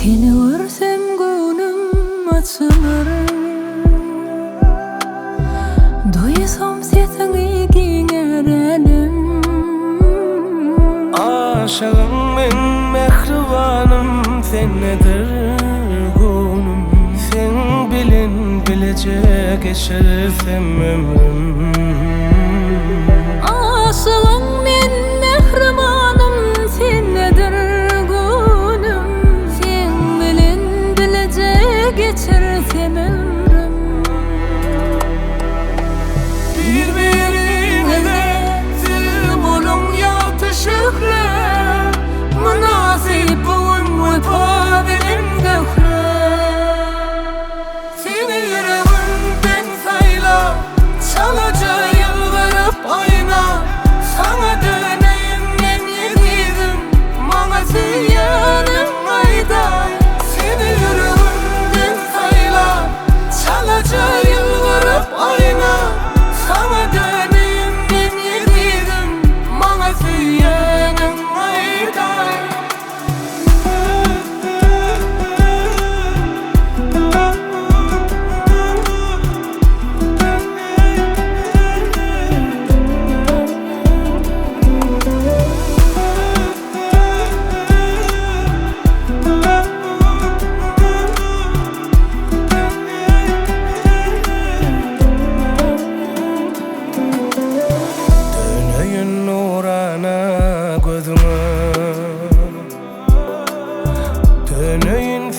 Seni görsem gönlüm açılır, duysam sesini giňerenim. Aşığım men, mehribanım sennedir gönlüm. Sen bilen bilecek geçersem ömrüm. Aşığım men, mehribanım sennedir gönlüm. Sen bilen bilecek geçersem ömrüm. Birbirine zil bolun yatışıklı, münasip bugün vefa bilen gökle. Seni yüreğimden sayla, çalıcı yıldırıp ayna. Sana döneyim men yedim, bana süyanım ayday. Seni yüreğimden sayla, çalıcı yıldırıp ayna. Sana döneyim men yedim, bana süyanım ayday. Döneyim nurana gözüme, döneyim